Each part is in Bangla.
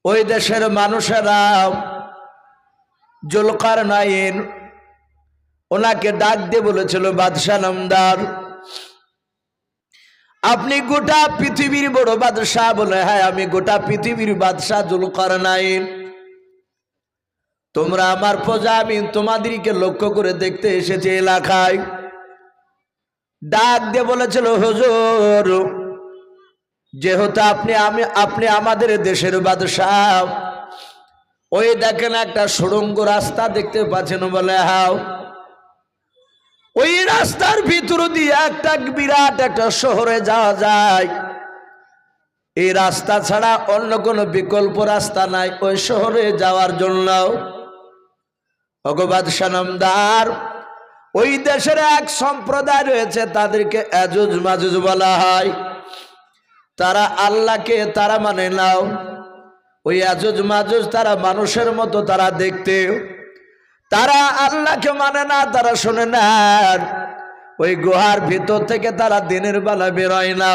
ওই দেশের মানুষেরা জুলকারনাইন ওনাকে ডাক দিয়ে বলেছিল, বাদশাহ নামদার, আপনি গোটা পৃথিবীর বড় বাদশাহ? বলে, হ্যাঁ, আমি গোটা পৃথিবীর বাদশাহ জুলকারনাইন। তোমরা আমার প্রজা, আমি তোমাদেরকে লক্ষ্য করে দেখতে এসেছি এলাকায়। ডাক দিয়ে বলেছিল, হুজুর, যেহেতু আপনি আমাদের দেশের বাদশাহ, ওই দেখেন একটা সুড়ঙ্গ রাস্তা দেখতে পাচ্ছেন? বলে, হ্যাঁ। ওই রাস্তার ভিতর দিয়ে একটা বিরাট একটা শহরে যাওয়া যায়। এই রাস্তা ছাড়া অন্য কোনো বিকল্প রাস্তা নাই ওই শহরে যাওয়ার জন্য। বাদশাহ নামদার, ওই দেশের এক সম্প্রদায় রয়েছে, তাদেরকে ইয়াজুজ মাজুজ বলা হয়। তারা আল্লাহকে তারা মানে নাও। ওই ইয়াজুজ মাজুজ তারা মানুষের মতো, তারা দেখতে, তারা আল্লাহকে মানে না, তারা শোনে না। ওই গুহার ভিতর থেকে তারা দিনের বেলা বেরোয় না।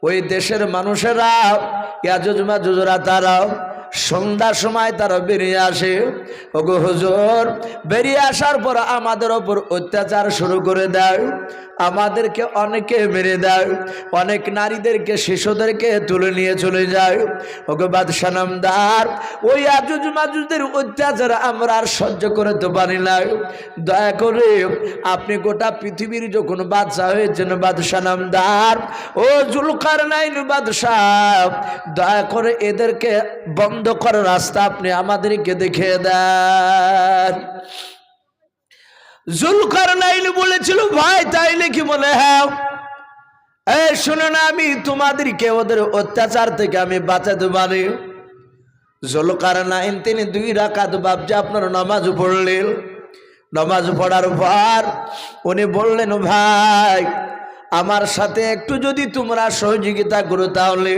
ওই দেশের মানুষেরা ইয়াজুজ মাজুজরা তারাও সন্ধ্যার সময় তারা বেরিয়ে আসে। ওগো হুজুর, বেরিয়ে আসার পর আমাদের ওপর অত্যাচার শুরু করে দেয়, আমাদেরকে অনেকে মেরে দেয়, অনেক নারীদেরকে শিশুদেরকে তুলে নিয়ে চলে যায়। ওগো বাদশাহ নামদার, ওই ইয়াজুজ মাজুজদের অত্যাচার আমরা আর সহ্য করতে পারি না। দয়া করে আপনি গোটা পৃথিবীর যখন বাদশাহ হয়েছেন বাদশাহ নামদার, ও জুলকারনাইন বাদশাহ, দয়া করে এদেরকে বন্ধ করার রাস্তা আপনি আমাদেরকে দেখিয়ে দেন। জুলকারনাইন বলেছিল, ভাই তাইলে কি? বলে, হ্যাঁ। এই শুনে না, আমি তোমাদেরকে ওদের অত্যাচার থেকে আমি বাঁচাতে পারি। জুলকারনাইন তিনি 2 রাকাত বাবজি আপনার নামাজ পড়লেন। নামাজ পড়ার পর উনি বললেন, ভাই আমার সাথে একটু যদি তোমরা সহযোগিতা করো তাহলে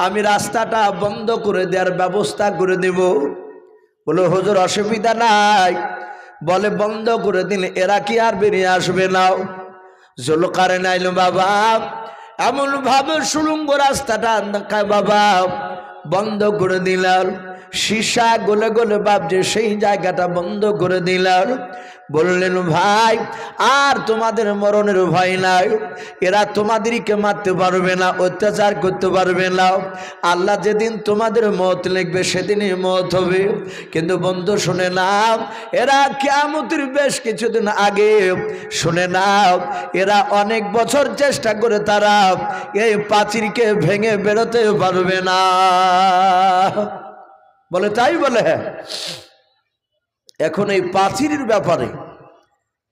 আমি রাস্তাটা বন্ধ করে দেওয়ার ব্যবস্থা করে দেব। বলে, হুজুর অসুবিধা নাই। বলে, বন্ধ করে দিলে এরা কি আর বেরিয়ে আসবে না? জুলকারনাইন বাবা এমন ভাবে সুড়ঙ্গ রাস্তাটা বাবা বন্ধ করে দিলাম। সীসা গলে গলে বাবজে সেই জায়গাটা বন্ধ করে দিলাম। বললেন, ভাই আর তোমাদের মরণের ভয় নাই, এরা তোমাদেরকে মারতে পারবে না, অত্যাচার করতে পারবে না। আল্লাহ যেদিন তোমাদের মওত লিখবে সেদিনই মওত হবে। কিন্তু বন্ধু শুনে নাও, এরা কিয়ামতের বেশ কিছুদিন আগে, শুনে নাও, এরা অনেক বছর চেষ্টা করে তারা এই প্রাচীরকে ভেঙে বেরোতে পারবে না। বলে, তাই? বলে, হ্যাঁ। এখন এই প্রাচীরের ব্যাপারে,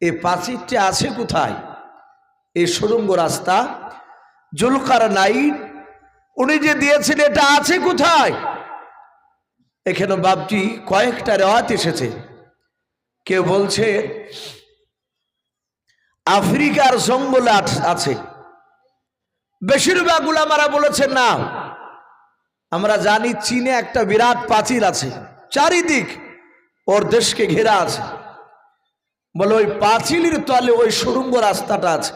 এই প্রাচীরটি আছে কোথায়? এই সুড়ঙ্গ রাস্তা জুলকারনাইন উনি যে দিয়েছেন, এটা আছে কোথায়? এখানে বাবজি কয়েকটা রিওয়ায়াত এসেছে। কেউ বলছে আফ্রিকার জঙ্গলে আছে, বেশিরভাগ উলামারা বলেছেন না। আমরা জানি চীনে একটা বিরাট প্রাচীর আছে, চারিদিক ওর দেশকে ঘেরা আছে। বলে, ওই প্রাচীরের তলে ওই সুড়ঙ্গ রাস্তাটা আছে।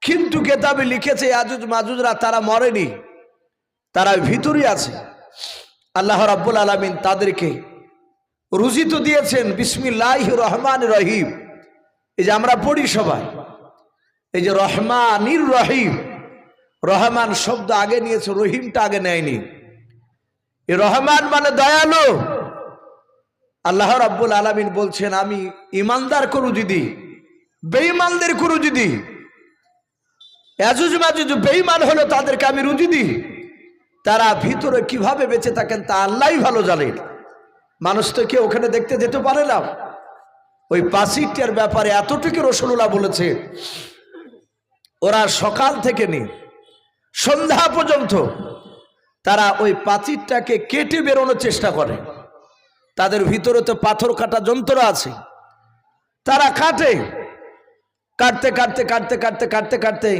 কিন্তু কেতাবে লিখেছে ইয়াজুজ মাজুজরা তারা মরেনি, তারা ভিতরে আছে। আল্লাহ রাব্বুল আলামিন তাদেরকে রুজি তো দিয়েছেন। বিসমিল্লাহির রহমানির রহিম, এই যে আমরা পড়ি সবাই, এই যে রহমানির রহিম, রহমান শব্দ আগে নিয়েছে, রহিমটা আগে নেয়নি। এই রহমান মানে দয়ালু। আল্লাহ রাব্বুল আলামিন বলছেন, আমি ইমানদার করু যদি, বেঈমানদের করু যদি, ইয়াজুজ মাজুজ বেঈমান হলো তাদেরকে আমি রুজি দিই, তারা ভিতরে কিভাবে বেঁচে থাকেন তা আল্লাহই ভালো জানেন। মানুষ তো কেউ ওখানে দেখতে যেতে পারে না। ওই প্রাচীরটার ব্যাপারে এতটুকু রাসূলুল্লাহ বলেছে, ওরা সকাল থেকে নিয়ে সন্ধ্যা পর্যন্ত তারা ওই প্রাচীরটাকে কেটে বেরোনোর চেষ্টা করে। তাদের ভিতরে তো পাথর কাটা যন্ত্র আছে, তারা কাটে, কাটতে কাটতে কাটতে কাটতে কাটতে কাটতে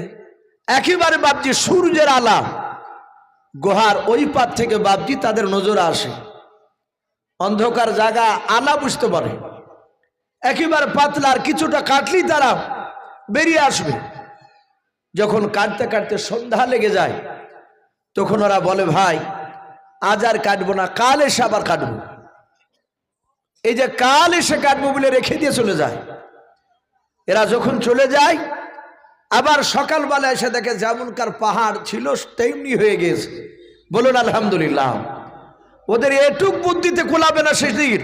একেবারে বাবজি সূর্যের আলা গুহার ওই পার থেকে বাবজি তাদের নজরে আসে। অন্ধকার জায়গা, আলা বুঝতে পারে, একেবারে পাতলা, আর কিছুটা কাটলেই তারা বেরিয়ে আসবে। যখন কাটতে কাটতে সন্ধ্যা লেগে যায়, তখন ওরা বলে, ভাই আজ আর কাটবো না, কাল এসে আবার কাটবো। এই যে কাল এসে কাটবো বলে রেখে দিয়ে চলে যায়। এরা যখন চলে যায় আবার সকালবেলা এসে দেখে যেমনকার পাহাড় ছিল তেমনি হয়ে গেছে। বলুন আলহামদুলিল্লাহ। ওদের এটুক বুদ্ধিতে কোলাবে না সেদিন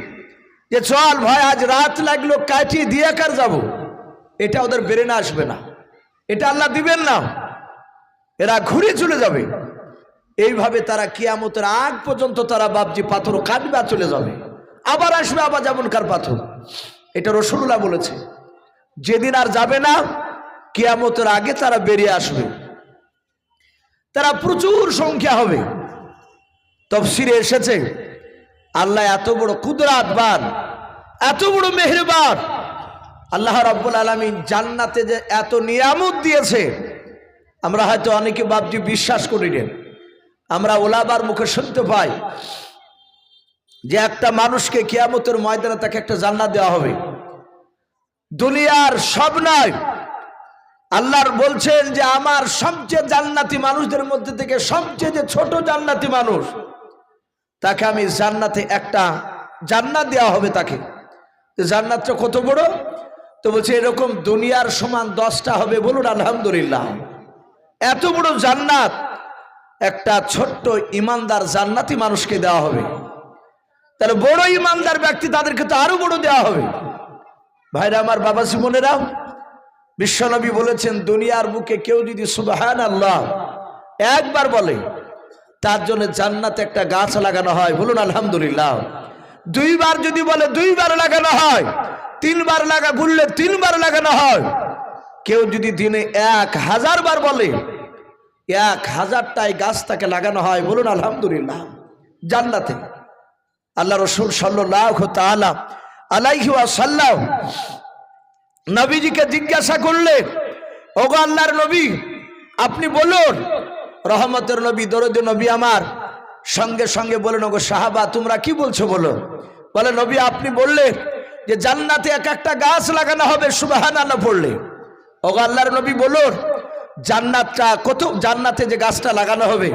যে চল ভাই আজ রাত লাগলো কাটিয়ে দিয়ে কার যাবো, এটা ওদের ব্রেনে আসবে না, এটা আল্লাহ দিবেন না। এরা ঘুরে চলে যাবে। এইভাবে তারা কিয়ামতের আগ পর্যন্ত তারা বাবজি পাথর কাটবে আর চলে যাবে, আবার আসবে আবার যেমনকার পাথর। এটা রাসূলুল্লাহ বলেছে। যেদিন আর যাবে না কিয়ামতের আগে তারা বেরিয়ে আসবে, তারা প্রচুর সংখ্যা হবে। তাফসীরে এসেছে আল্লাহ এত বড় কুদরতবান, এত বড় মেহেরবান। আল্লাহ রাব্বুল আলামিন জান্নাতে যে এত নিয়ামত দিয়েছে আমরা হয়তো অনেকে বাবজি বিশ্বাস করি না। আমরা ওলামার মুখে শুনতে পাই যে একটা মানুষকে কিয়ামতের ময়দানে তাকে একটা জান্নাত দেওয়া হবে। দুনিয়ার সব নয়, আল্লাহর বলছেন যে আমার সবচেয়ে জান্নাতি মানুষদের মধ্যে থেকে সবচেয়ে যে ছোট জান্নাতি মানুষ তাকে আমি জান্নাতে একটা জান্নাত দেওয়া হবে। তাকে জান্নাতটা কত বড়, তো বলছে এরকম দুনিয়ার সমান 10টা হবে। বলুন আলহামদুলিল্লাহ। এত বড় জান্নাত একটা ছোট্ট ইমানদার জান্নাতি মানুষকে দেওয়া হবে। তাহলে বড় ইমানদার ব্যক্তি তাদেরকে তো আরো বড় দেওয়া হবে। ভাইরা আমার, বাবাজি বোনেরা, বিশ্বনবী বলেছেন দুনিয়ার বুকে কেউ যদি সুবহানাল্লাহ একবার বলে তার জন্য জান্নাতে একটা গাছ লাগানো হয়। বলুন আলহামদুলিল্লাহ। 2বার যদি বলে 2বার লাগানো হয়, 3বার বললে 3বার লাগানো হয়। কেউ যদি দিনে 1000 বার বলে 1000টাই গাছ তাকে লাগানো হয়। বলুন আলহামদুলিল্লাহ। জান্নাতে আল্লাহ রাসূল সাল্লাল্লাহু তাআলা আলাইহি ওয়াসাল্লাম নবীজিকে জিজ্ঞাসা করলেন, ওগো আল্লাহর নবী আপনি বলুন। রহমতের নবী, দরুদ নবী আমার সঙ্গে সঙ্গে বলেন, ওগো সাহাবা তোমরা কি বলছো বলো। বলে নবী আপনি বললেন যে জান্নাতে এক একটা গাছ লাগানো হবে সুবহানাল্লাহ পড়লে। ওগো আল্লাহর নবী বলুন জান্নাতটা কত, জান্নাতে যে গাছটা লাগানো হবে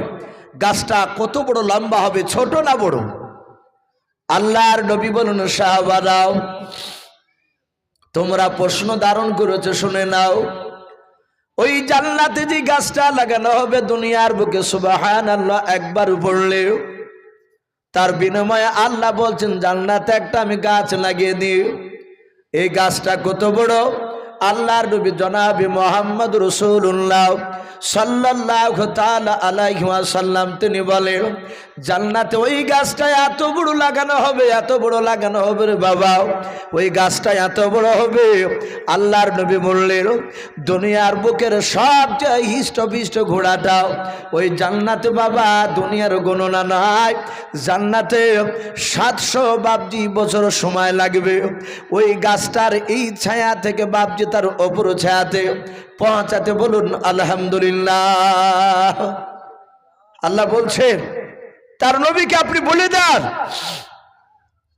গাছটা কত বড় লম্বা হবে, ছোট না বড়? আল্লাহর নবী বলুন সাহাবারাও তোমরা প্রশ্ন ধারণ করেছো, শুনে নাও। ওই জান্নাতে যে গাছটা লাগানো হবে দুনিয়ার বুকে সুবহানাল্লাহ একবার পড়লে তার বিনিময়ে আল্লাহ বলছেন জান্নাতে একটা আমি গাছ লাগিয়ে দিই। এই গাছটা কত বড়? আল্লাহর নবী জনাবে মুহাম্মদ রাসূলুল্লাহ সাল্লাল্লাহু তাআলা আলাইহি ওয়াসাল্লাম তিনি বলেন জান্নাতে ওই গাছটা এত বড় লাগানো হবে, এত বড় লাগানো হবে রে বাবা, ওই গাছটা এত বড় হবে। আল্লাহর নবী বললেন দুনিয়ার বুকের সবচেয়ে হিষ্টপিষ্ট ঘোড়াটা ওই জান্নাতে বাবা দুনিয়ার গণনা নাই, জান্নাতে 700 বাবজি বছর সময় লাগবে ওই গাছটার এই ছায়া থেকে বাবজি তার ওপর ছায়াতে পৌঁছাতে। বলুন আলহামদুলিল্লাহ। আল্লাহ বলছেন তার নবীকে আপনি বলে দেন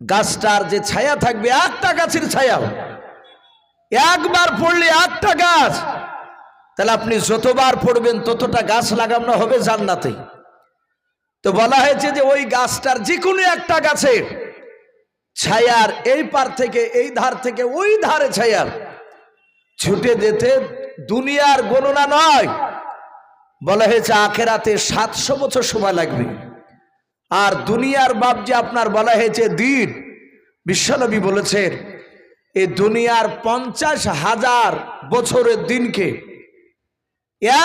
গাছটার যে ছায়া থাকবে একটা গাছের ছায়া একবার পড়লে একটা গাছ, তাহলে আপনি যতবার পড়বেন ততটা গাছ লাগানো হবে জান্নাতে। তো বলা হয়েছে যে ওই গাছটার যে কোনো একটা গাছের ছায়ার এই পার থেকে এই ধার থেকে ওই ধারে ছায়ার ছুটে যেতে দুনিয়ার গণনা নয়, বলা হয়েছে আখেরাতে 700 বছর সময় লাগবে। আর দুনিয়ার বাপ যে আপনার বলা হয়েছে দিন, বিশ্বনবী বলেছেন এই দুনিয়ার 50,000 বছরের দিনকে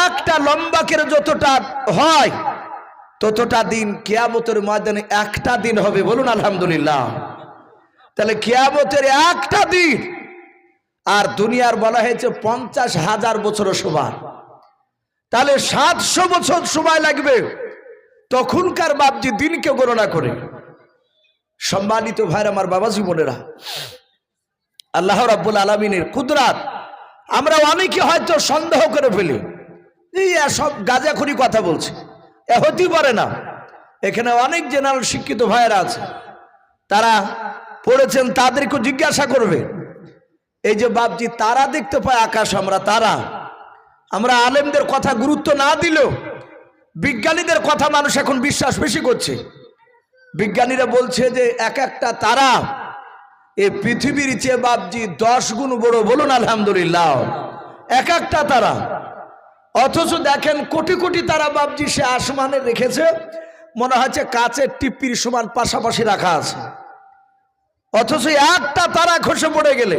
একটা লম্বা করে যতটা হয় ততটা দিন কিয়ামতের ময়দানে একটা দিন হবে। বলুন আলহামদুলিল্লাহ। তাহলে কিয়ামতের একটা দিন আর দুনিয়ার বলা হয়েছে 50,000 বছরের সময়, তাহলে 700 বছর সময় লাগবে। তখনকার বাপজি দিনকে গণনা করে। সম্মানিত ভাইরা আমার, বাবাজি বোনেরা, আল্লাহ রাব্বুল আলামিনের কুদরত আমরা অনেকে হয়তো সন্দেহ করে ফেলি, এই সব গাঁজাখুরি কথা বলছে, এ হতেই পারে না। এখানে অনেক জেনারেল শিক্ষিত ভাইরা আছে, তারা পড়েছেন, তাদেরকে জিজ্ঞাসা করবে এই যে বাপজি তারা দেখতে পায় আকাশ, আমরা আলেমদের কথা গুরুত্ব না দিলেও বিজ্ঞানীদের কথা মানুষ এখন বিশ্বাস বেশি করছে। বিজ্ঞানীরা বলছে যে এক একটা তারা এই পৃথিবীর চেয়ে বাপজি 10 গুণ বড়। বলুন আলহামদুলিল্লাহ। এক একটা তারা, অথচ দেখেন কোটি কোটি তারা বাপজি সে আসমানে রেখেছে, মনে হচ্ছে কাচের টিপ্পির সমান পাশাপাশি রাখা আছে। অথচ একটা তারা খসে পড়ে গেলে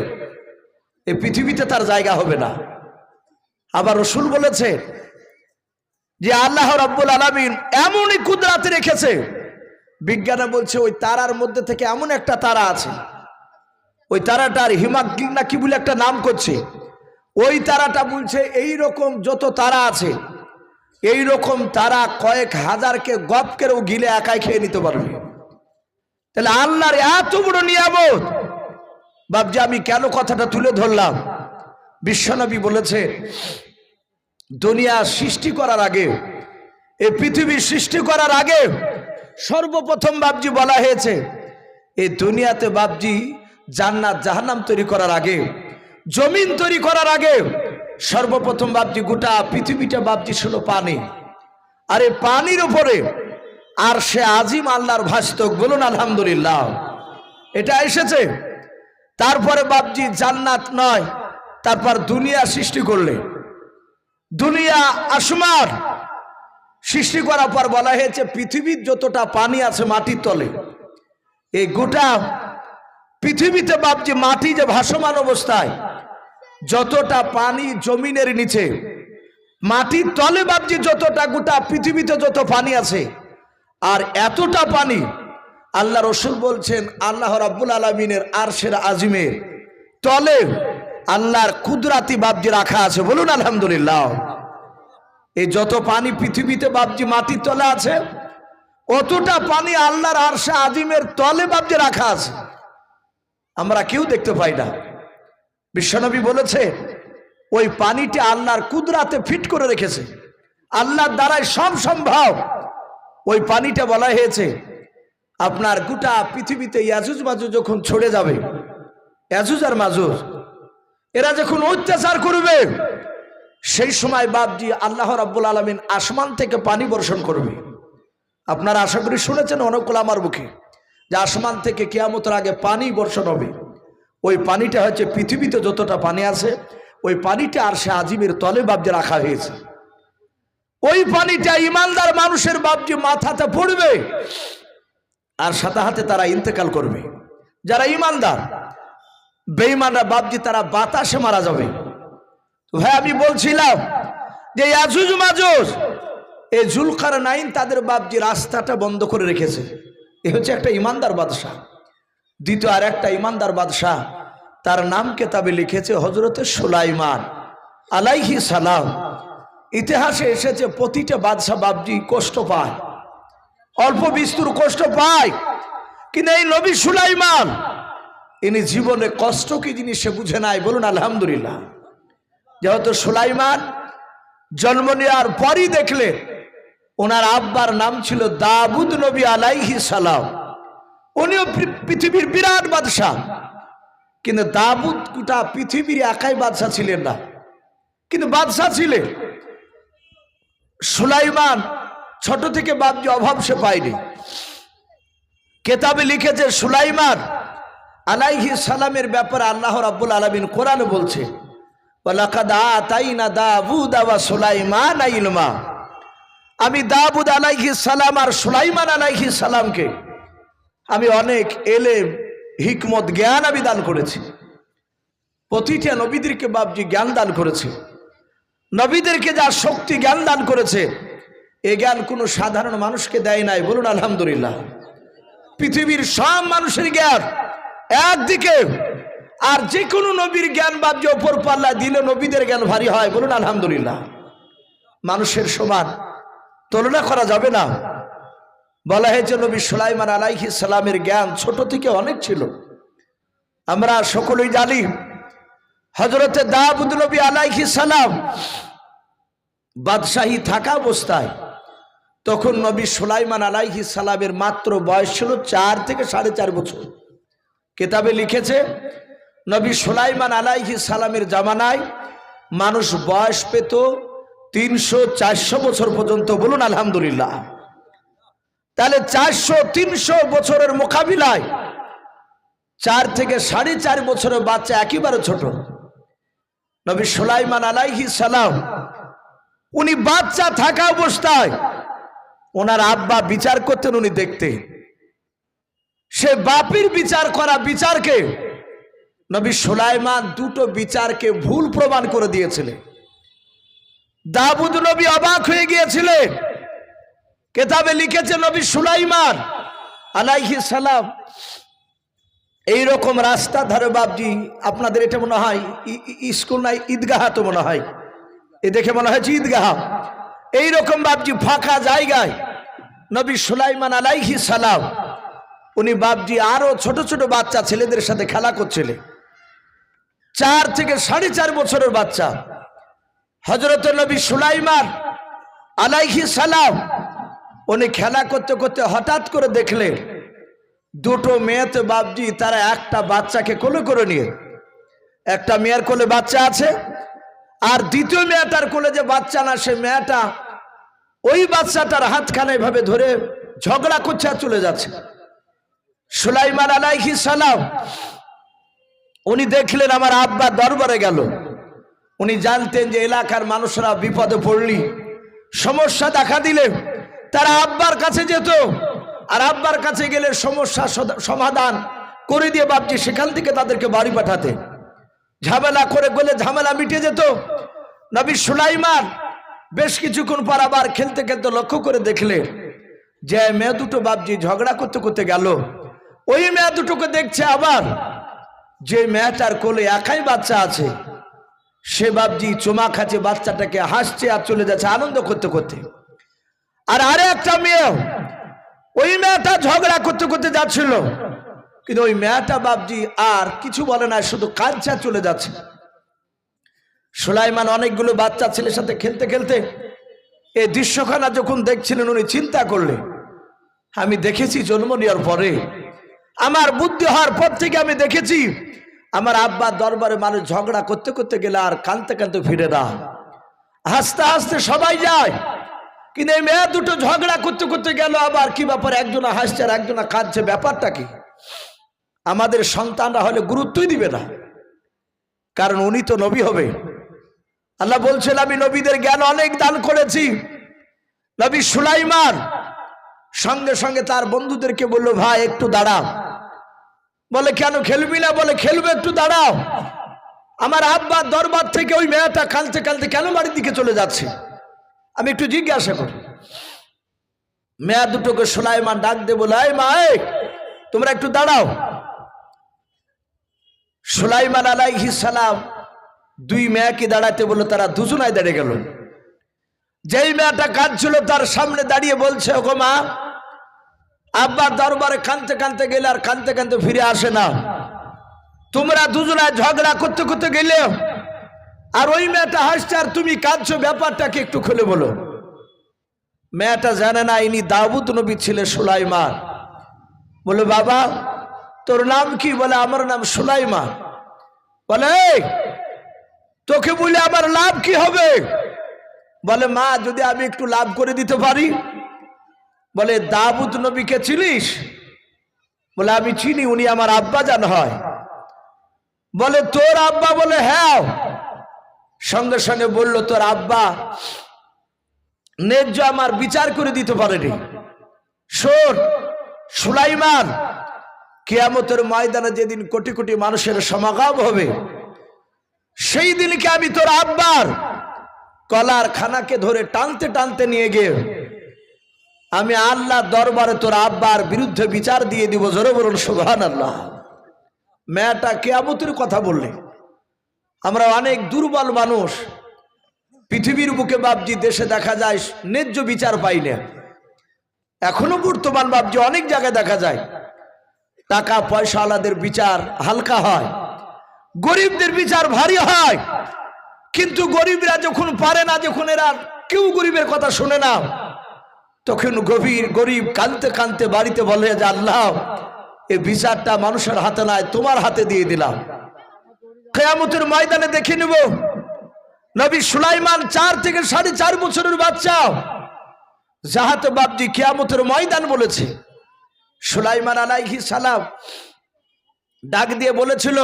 এই পৃথিবীতে তার জায়গা হবে না। আবার রাসূল বলেছে যে আল্লাহ রাব্বুল আলামিন এমনই কুদরত রেখেছে, বিজ্ঞানে বলছে ওই তারার মধ্যে থেকে এমন একটা তারা আছে, ওই তারাটার হিমাগ্রিক না কি বলে একটা নাম করছে, ওই তারাটা বলছে এই রকম যত তারা আছে এই রকম তারা কয়েক হাজারকে গপ করেও গিলে একাই খেয়ে নিতে পারবে। তাহলে আল্লাহর এত বড় নিয়ামত বাপজি। আমি কেন কথাটা তুলে ধরলাম, বিশ্বনবী বলেছে দুনিয়া সৃষ্টি করার আগে, এই পৃথিবী সৃষ্টি করার আগে সর্বপ্রথম বাপজি বলা হয়েছে এই দুনিয়াতে বাপজি জান্নাত জাহান্নাম তৈরি করার আগে, জমিন তৈরি করার আগে সর্বপ্রথম বাপজি গোটা পৃথিবীটা বাপজি ছিল পানি। আর এই পানির উপরে আর সে আজিম আল্লাহর ভাস্তক। বলুন আলহামদুলিল্লাহ। এটা এসেছে। তারপরে বাপজি জান্নাত নয়, তারপর দুনিয়া সৃষ্টি করলে, দুনিয়া আসমান সৃষ্টি করার পর বলা হয়েছে পৃথিবীর যতটা পানি আছে মাটির তলে, এই গোটা পৃথিবীতে বাপজি মাটি যে ভাসমান অবস্থায়, যতটা পানি জমিনের নিচে মাটির তলে বাপজি যতটা গোটা পৃথিবীতে যত পানি আছে, আর এতটা পানি আল্লাহ রাসূল বলছেন আল্লাহ রাব্বুল আলামিনের আরশের আজিমের তলে আল্লাহর কুদরতি বাপজি রাখা আছে। বলুন আলহামদুলিল্লাহ। এই যত পানি পৃথিবীতে বাপজি মাটির তলে আছে, অতটা পানি আল্লাহর আরশে আজিমের তলে বাপজি রাখা আছে, আমরা কেউ দেখতে পাই না। বিশ্বনবী বলেছে ওই পানিটা আল্লাহর কুদরতে ফিট করে রেখেছে, আল্লাহর দ্বারাই সব সম্ভব। ওই পানিটা বলা হয়েছে আপনার গোটা পৃথিবীতে ইয়াজুজ মাজুজ যখন ছড়ে যাবে, ইয়াজুজ আর মাজুজ এরা যখন অত্যাচার করবে, সেই সময় বাপজি আল্লাহ রাব্বুল আলামিন আসমান থেকে পানি বর্ষণ করবে। আপনারা আশা করি শুনেছেন অনেকগুলো আমার মুখে যে আসমান থেকে কিয়ামতের আগে পানি বর্ষণ হবে। ওই পানিটা হচ্ছে পৃথিবীতে যতটা পানি আছে ওই পানিটা আরশে আজিমের তলে বাপজি রাখা হয়েছে। ওই পানিটা ইমানদার মানুষের বাপজি মাথাতে পড়বে আর সাথে হাতে তারা ইন্তেকাল করবে। যারা ইমানদার, বেঈমানরা বাপজি তারা বাতাসে মারা যাবে। ভাই আমি বলছিলাম যে ইয়াজুজ মাজুজ এই জুলকারনাইন তাদের বাপজি রাস্তাটা বন্ধ করে রেখেছে। এ হচ্ছে একটা ইমানদার বাদশাহ। দ্বিতীয় আর একটা ইমানদার বাদশাহ, তার নাম কেতাবে লিখেছে হযরতে সুলাইমান আলাইহিস সালাম। ইতিহাসে এসেছে প্রতিটা বাদশাহ বাপজি কষ্ট পায়, অল্প বিস্তর কষ্ট পায়, কিন্তু এই নবী সুলাইমান ইনি জীবনে কষ্ট কি জিনিস সে বুঝে নাই। বলুন আলহামদুলিল্লাহ। যেহেতু সুলাইমান জন্ম নেওয়ার পরই দেখলেন ওনার আব্বার নাম ছিল দাউদ নবী আলাইহিস সালাম। উনিও পৃথিবীর বিরাট বাদশাহ, কিন্তু দাউদ গোটা পৃথিবীর একাই বাদশাহ ছিলেন না, কিন্তু বাদশাহ ছিলেন। সুলাইমান ছোট থেকে বাপজি অভাব সে পায়নি। কেতাবে লিখেছে সুলাইমান আলাইহিস সালামের ব্যাপারে আল্লাহ রাব্বুল আলামিন কোরআনে বলছে ওয়ালাকাদ আতাইনা দাউদা ওয়া সুলাইমানা ইলমা। আমি দাউদ আলাইহিস সালাম আর সুলাইমান আলাইহিস সালামকে আমি অনেক এলেম হিকমত জ্ঞান আমি দান করেছি। প্রতিটা নবীদেরকে বাপজি জ্ঞান দান করেছে। নবীদেরকে যা শক্তি জ্ঞান দান করেছে এই জ্ঞান কোনো সাধারণ মানুষকে দেয় নাই। বলুন আলহামদুলিল্লাহ। পৃথিবীর সব মানুষের জ্ঞান একদিকে, আর যে কোনো নবীর জ্ঞান বাপজি ওপর পাল্লা দিলে নবীদের জ্ঞান ভারী হয়। বলুন আলহামদুলিল্লাহ। মানুষের সমান তুলনা করা যাবে না। বলা হয়েছে নবী সুলাইমান আলাইহিস সালামের জ্ঞান ছোট থেকে অনেক ছিল। আমরা সকলেই জানি হযরতে দাউদ নবী আলাইহিস সালাম বাদশাহী থাকা অবস্থায় তখন নবী সুলাইমান আলাইহিস সালামের মাত্র বয়স ছিল 4 থেকে 4.5 বছর। কিতাবে লিখেছে নবী সুলাইমান আলাইহিস সালামের জামানায় মানুষ বয়স পেত 300-400 বছর পর্যন্ত। বলুন আলহামদুলিল্লাহ। তাহলে 400-300 বছরের মোকাবিলায় 4 থেকে 4.5 বছরের বাচ্চা একেবারে ছোট। নবী সুলাইমান আলাইহিস সালাম উনি বাচ্চা থাকা অবস্থায় ওনার আব্বা বিচার করতেন, উনি দেখতেন। সে বাপের বিচার করা বিচারকে নবী সুলাইমান দুটো বিচারকে ভুল প্রমাণ করে দিয়েছিলেন। দাউদ নবী অবাক হয়ে গিয়েছিলেন। কিতাবে লিখেছে নবী সুলাইমান আলাইহিস সালাম এইরকম রাস্তা ধারে বাপজি, আপনাদের এটা মনে হয় স্কুল নাই, ঈদগাহ তো মনে হয়, এ দেখে মনে হয়েছে ঈদগাহ। এইরকম বাপজি ফাঁকা জায়গায় নবী সুলাইমান আলাইহিস সালাম উনি বাপজি আরো ছোট ছোট বাচ্চা ছেলেদের সাথে খেলা করছিলেন। 4 থেকে 4.5 বছরের বাচ্চা। হযরত নবী সুলাইমান আলাইহিস সালাম উনি খেলা করতে করতে হঠাৎ করে দেখলেন দুটো মেয়েতে বাপজি তারা একটা বাচ্চাকে কোলে করে নিয়ে, একটা মেয়ের কোলে বাচ্চা আছে আর দ্বিতীয় মেয়েটার কোলে যে বাচ্চা না, সে মেয়েটা ওই বাচ্চাটার হাতখানা এভাবে ধরে ঝগড়া করছে আর চলে যাচ্ছে। সুলাইমান আলাইহিস সালাম উনি দেখলেন আমার আব্বা দরবারে গেল। উনি জানতেন যে এলাকার মানুষরা বিপদে পড়লি, সমস্যা দেখা দিলে তারা আব্বার কাছে যেত, আর আব্বার কাছে গেলে সমস্যা সমাধান করে দিয়ে বাপজি সেখান থেকে তাদেরকে বাড়ি পাঠাতে। ঝামেলা করে গেলে ঝামেলা মিটে যেত। নবী সুলাইমান বেশ কিছুক্ষণ পর আবার খেলতে খেলতে লক্ষ্য করে দেখলেন যে মেয়ে দুটো বাপজি ঝগড়া করতে করতে গেল। ওই মেয়ে দুটোকে দেখছে আবার যে মেয়েটার কোলে একাই বাচ্চা আছে, সে বাপজি চুমা খাচ্ছে বাচ্চাটাকে, হাসছে আর চলে যাচ্ছে আনন্দ করতে করতে। আর আরে একটা মেয়ে, ওই মেয়েটা ঝগড়া করতে করতে যাচ্ছিল, কিন্তু ওই মেয়েটা বাপজি আর কিছু বলে না, শুধু কাঁদছে চলে যাচ্ছে। সুলাইমান অনেকগুলো বাচ্চা ছেলের সাথে খেলতে খেলতে এই দৃশ্যখানা যখন দেখছিলেন উনি চিন্তা করলেন, আমি দেখেছি জন্ম নেওয়ার পরে, আমার বুদ্ধি হওয়ার পর থেকে আমি দেখেছি আমার আব্বা দরবারে মানুষ ঝগড়া করতে করতে গেলে আর কাঁদতে কাঁদতে ফিরে না, হাসতে হাসতে সবাই যায়। কিন্তু এই মেয়ে দুটো ঝগড়া করতে করতে গেল, আবার কি ব্যাপার, একজনা হাসছে আর একজনা কাঁদছে, ব্যাপারটা কি? আমাদের সন্তানরা হলে গুরুত্বই দিবে না, কারণ উনি তো নবী হবে। আল্লাহ বলছেন আমি নবীদের জ্ঞান অনেক দান করেছি। নবী সুলাইমান সঙ্গে সঙ্গে তার বন্ধুদেরকে বললো, ভাই একটু দাঁড়াও। বলে কেন, খেলবি না? বলে খেলবো, একটু দাঁড়াও। আমার আব্বার দরবার থেকে ওই মেয়েটা কাঁদতে কাঁদতে কেন বাড়ির দিকে চলে যাচ্ছে, আমি একটু জিজ্ঞাসা করি। মেয়া দুটোকে সুলাইমান ডাক দে বলে, এই মা, তোমরা একটু দাঁড়াও। সুলাইমান আলাইহিস সালাম দুই মেয়েকে দাঁড়াতে বললো, তারা দুজনায় দাঁড়িয়ে গেল। যেই মেয়েটা কাঁদছিল তার সামনে দাঁড়িয়ে বলছে, ওগো মা, আব্বার দরবারে কাঁদতে কাঁদতে গেলে আর কাঁদতে কাঁদতে ফিরে আসে না, তোমরা দুজনায় ঝগড়া করতে করতে গেলে আর ওই মেয়েটা হাসছে আর তুমি কাঁদছো, ব্যাপারটাকে একটু খুলে বলো। মেয়েটা জানে না ইনি দাউদ নবী ছিলেন সুলাইমান। বলে বাবা তোর নাম কি? বলে আমার নাম সুলাইমান। বলে তোকে বলে আমার লাভ কি হবে? বলে মা যদি আমি একটু লাভ করে দিতে পারি। বলে দাউদ নবীকে চিনিস? বলে আমি চিনি, উনি আমার আব্বা জান হয়। বলে তোর আব্বা? বলে হ্যাঁ। সঙ্গে সঙ্গে বলল তোর আব্বা ন্যায্য আমার বিচার করে দিতে পারেনি। শোন সুলাইমান, কিয়ামতের ময়দানে যেদিন কোটি কোটি মানুষের সমাগম হবে, সেই দিনকে আমি তোর আব্বার কলার খানাকে ধরে টানতে টানতে নিয়ে গিয়ে আমি আল্লাহ দরবারে তোর আব্বার বিরুদ্ধে বিচার দিয়ে দিব। জোরে বলুন সুবহানাল্লাহ। মেয়েটা কিয়ামতের কথা বললে। আমরা অনেক দুর্বল মানুষ, পৃথিবীর বুকে বাপজি দেশে দেখা যায় ন্যায্য বিচার পাই না। এখনো বর্তমান বাপজি অনেক জায়গায় দেখা যায় টাকা পয়সাওয়ালাদের বিচার হালকা হয়, গরিবদের বিচার ভারী হয়। কিন্তু গরিবরা যখন পারে না, যখন এরা কেউ গরিবের কথা শুনে না, তখন গরিব কাঁদতে কাঁদতে বাড়িতে বলে যে আল্লাহ এই বিচারটা মানুষের হাতে নয়, তোমার হাতে দিয়ে দিলাম। কিয়ামতের ময়দানে দেখে নেব নবী সুলাইমান 4 থেকে 4.5 বছরের বাচ্চা, যাহাতে বাপজি কিয়ামতের ময়দান বলেছে। সুলাইমান আলাইহিস সালাম ডাক দিয়ে বলেছিল,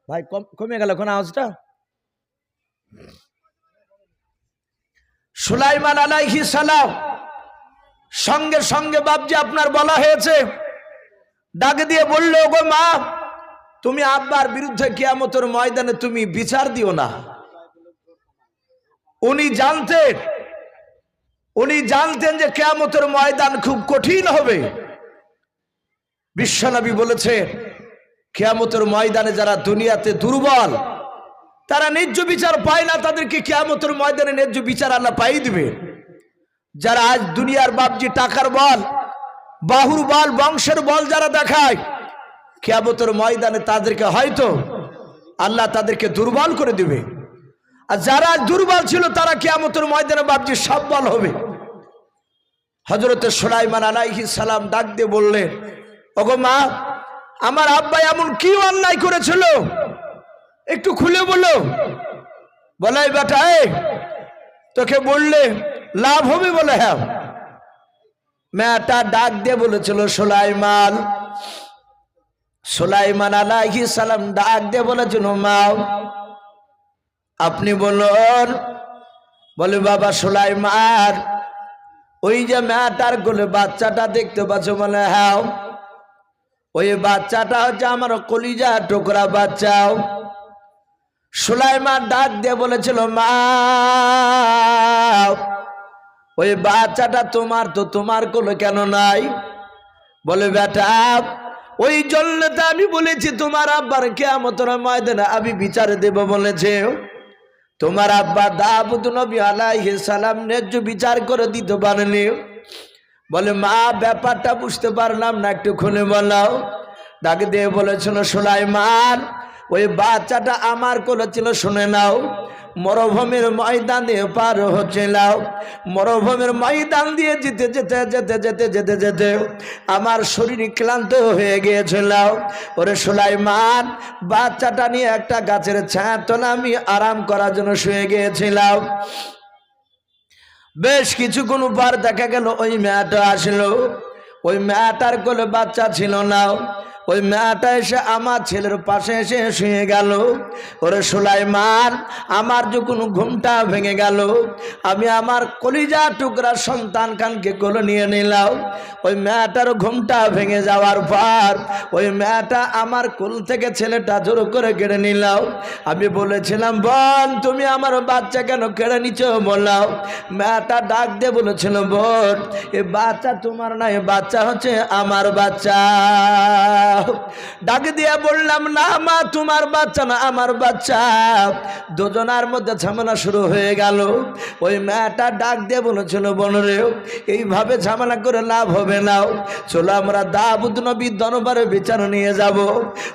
ভাই কমে গেল কোন আওয়াজটা? সুলাইমান আলাইহিস সালাম সঙ্গে সঙ্গে বাপজি আপনার বলা হয়েছে, ডাক দিয়ে বলল, গো মা, তুমি আব্বার বিরুদ্ধে কিয়ামতের ময়দানে তুমি বিচার দিও না। উনি জানতেন যে কিয়ামতের ময়দান খুব কঠিন হবে। বিশ্বনবী বলেছে, কিয়ামতের ময়দানে যারা দুনিয়াতে দুর্বল, তারা ন্যায্য বিচার পায় না, তাদেরকে কিয়ামতের ময়দানে ন্যায্য বিচার আল্লাহ পাই দিবে। যারা আজ দুনিয়ার বাপজি টাকার বল, বাহুর বল, বংশের বল যারা দেখায়, কিয়ামতের ময়দানে তাদেরকে হয়তো আল্লাহ তাদেরকে দুর্বল করে দিবে। আর যারা দুর্বল ছিল তারা কিয়ামতের ময়দানে বাপজি সবল হবে। হযরত সুলাইমান আলাইহিস সালাম ডাক দিয়ে বললেন, ওগো মা, আমার আব্বা এমন কি অন্যায় করেছিল একটু খুলে বলো। বলাই বেটা, তোকে বললে লাভ হবে? বলে হ্যাঁ। মেয়েটা ডাক দিয়ে বলেছিল, সুলাইমান আলাইহিস সালাম ডাক দিয়ে বলেছিল, মা আপনি বলুন। বলে, বাবা সুলাইমান, ওই যে মেয়েটার কোলে বাচ্চাটা দেখতে পাচ্ছ? বলে হ্যাঁ। ওই বাচ্চাটা হচ্ছে আমার কলিজা টুকরা বাচ্চা। সুলাইমান ডাক দিয়ে বলেছিল, মা ওই বাচ্চাটা তোমার, তো তোমার কোলে কেন নাই? বলে, বেটা ওই জন্য তো আমি বলেছি তোমার আব্বার কিয়ামতের ময়দানে আমি বিচার দেব বলেছে। তোমার আব্বা দাউদ নবী আলাইহিস সালাম ন্যায্য বিচার করে দিতে পারেনি। বলে, মা ব্যাপারটা বুঝতে পারলাম না, একটু খুলে বলাও। ডাক দিয়ে বলেছিল, সুলাইমান ওই বাচ্চাটা আমার কোলে ছিল, শুনে নাও। মরুভূমির ময়দানে পার হচ্ছিল, মরুভূমির ময়দান দিয়ে যেতে যেতে যেতে যেতে যেতে যেতে আমার শরীর ক্লান্ত হয়ে গিয়েছিল। ওরে সুলাইমান, বাচ্চাটা নিয়ে একটা গাছের ছায়ার তলে আমি আরাম করার জন্য শুয়ে গিয়েছিলাম। বেশ কিছুক্ষণ পর দেখা গেল ওই মেয়েটা আসলো। ওই মেয়েটার কোলে বাচ্চা ছিল না। ওই মেয়েটা এসে আমার ছেলের পাশে এসে শুয়ে গেল। ওরে সুলাইমান, আমার যখন ঘুমটা ভেঙে গেল, আমি আমার কলিজা টুকরা সন্তান খানকে কোলে নিয়ে নিলাম। ওই মেয়েটার ঘুমটা ভেঙে যাওয়ার পর ওই মেয়েটা আমার কোল থেকে ছেলেটা জোর করে কেড়ে নিলাম। আমি বলেছিলাম, বোন তুমি আমার বাচ্চা কেন কেড়ে নিচ্ছ? বললাম। মেয়েটা ডাক দিয়ে বলেছিল, বোন এ বাচ্চা তোমার না, এ বাচ্চা হচ্ছে আমার বাচ্চা। ডাক দিয়ে বললাম, না মা, তোমার বাচ্চা না, আমার বাচ্চা। দুজনার মধ্যে ঝামেলা শুরু হয়ে গেল। ওই মেয়েটা ডাক দিয়ে বলেছিল, বোন রে, এইভাবে ঝামেলা করে লাভ হবে না, চলো আমরা দাউদ নবীর দরবারে বিচার নিয়ে যাব।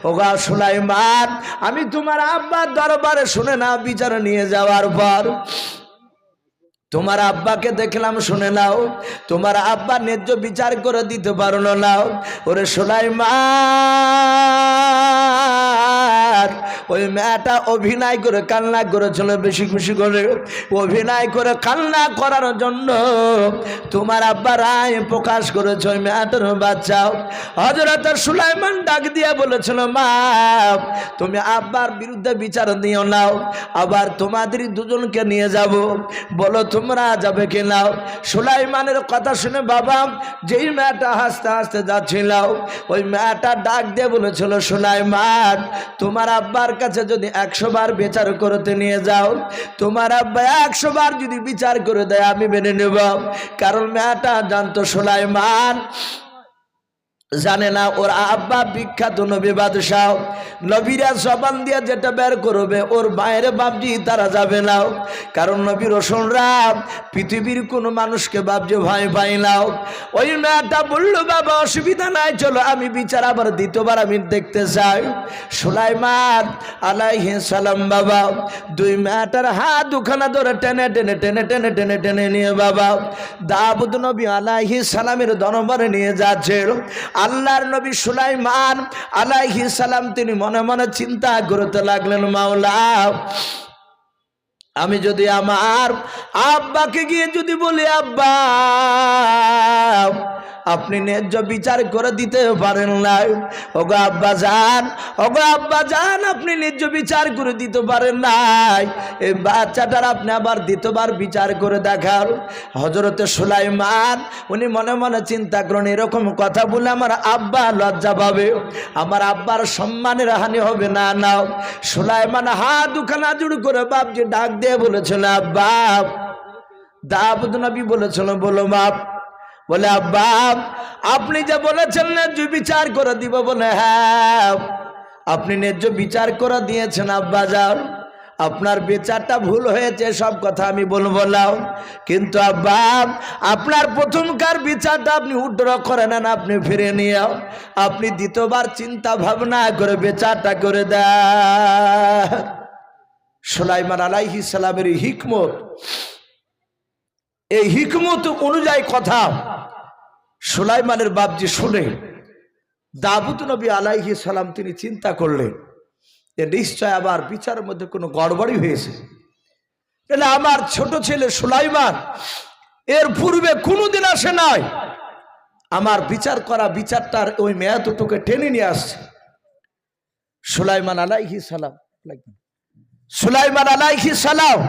ওগা সুলাইমান, আমি তোমার আব্বার দরবারে শুনে না বিচার নিয়ে যাওয়ার পর তোমার আব্বাকে দেখলাম, শুনে নাও, তোমার আব্বা ন্যায্য বিচার করে দিতে পারলো না। ওরে সুলাইমান, ওই মেয়েটা অভিনয় করে কান্না করেছিল, বেশি খুশি করে অভিনয় করে কান্না করার জন্য তোমার আব্বা রায় প্রকাশ করেছে ওই মেয়েটার বাচ্চা। হযরত সুলাইমান ডাক দিয়ে বলেছিল, মা তুমি আব্বার বিরুদ্ধে বিচার দিও নাও, আবার তোমাদের দুজনকে নিয়ে যাব, বলো তোমরা যাবে কিনা? সুলাইমানের কথা শুনে বাবা যেই মেয়েটা হাসতে হাসতে যাচ্ছিল, ওই মেয়েটা ডাক দিয়ে বলেছিল, সুলাইমান তোমার আব্বার কাছে যদি 100 বার বিচার করতে নিয়ে যাও, তোমার আব্বা 100 বার যদি বিচার করে দেয় আমি মেনে নেব। কারণ মেয়েটা জানতো সুলাইমান জানে না ওর আব্বা বিখ্যাত নবী বাদশাহ, নবীরা জবান দিয়ে যেটা বের করবে ওর বাইরে বাপজি তারা যাবে না। কারণ নবী রাসূলরা পৃথিবীর কোনো মানুষকে বাপজি ভয় পায় না। ওই মেয়েটা বললো, বাবা অসুবিধা নাই, চলো আমি বিচার আবার দ্বিতীয়বার আমি দেখতে চাই। সুলাইমান আলাইহিস সালাম বাবা দুই মেয়েটার হাত দুখানা ধরে টেনে টেনে টেনে টেনে টেনে টেনে নিয়ে বাবা দাউদ নবী আলাইহিস সালামের দরবারে নিয়ে যাচ্ছে। আল্লাহর নবী সুলাইমান আলাইহিস সালাম তিনি মনে মনে চিন্তা করতে লাগলেন, মাওলা আমি যদি আমার আব্বাকে গিয়ে যদি বলি, আব্বা আপনি ন্যায্য বিচার করে দিতে পারেন না, ওগো আব্বা জান, ওগো আব্বা জান, আপনি ন্যায্য বিচার করে দিতে পারেন নাই, এই বাচ্চাটার আপনি আবার দ্বিতীয়বার বিচার করে দেখার। হযরতে সুলাইমান উনি মনে মনে চিন্তা করেন, এরকম কথা বলে আমার আব্বা লজ্জা পাবে, আমার আব্বার সম্মানের হানি হবে না। নাও সুলাইমান হাত দুখানা জুড় করে বাপজি ডাক দিয়ে বলেছিল, আব্বা। দাউদ নবী বলেছিল, বলো বাপ। বলে, আব্বা আপনি যে বলেছেন ন্যায্য বিচার করে দিব, বলে হ্যাঁ আপনি ন্যায্য বিচার করে দিয়েছেন আব্বা যান, আপনার বিচারটা ভুল হয়েছে, সব কথা আমি বলবো না, কিন্তু আব্বা আপনার প্রথমকার বিচারটা আপনি উদ্র করে নেন, আপনি ফিরে নিয়ে আপনি দ্বিতীয়বার চিন্তা ভাবনা করে বিচারটা করে দেন। সুলাইমান আলাইহিস সালামের হিকমত, এই হিকমত অনুযায়ী কথা সুলাইমানের বাপজি শুনে দাউদ নবী আলাইহিস সালাম তিনি চিন্তা করলেন, যে নিশ্চয় আবার বিচারের মধ্যে কোনো গড়বড়ি হয়েছে, তাহলে আমার ছোট ছেলে সুলাইমান এর পূর্বে কোনোদিন আসে নাই, আমার বিচার করা বিচারটার ওই মেয়াদটুকে টেনে নিয়ে আসছে। সুলাইমান আলাইহিস সালাম, সুলাইমান আলাইহিস সালাম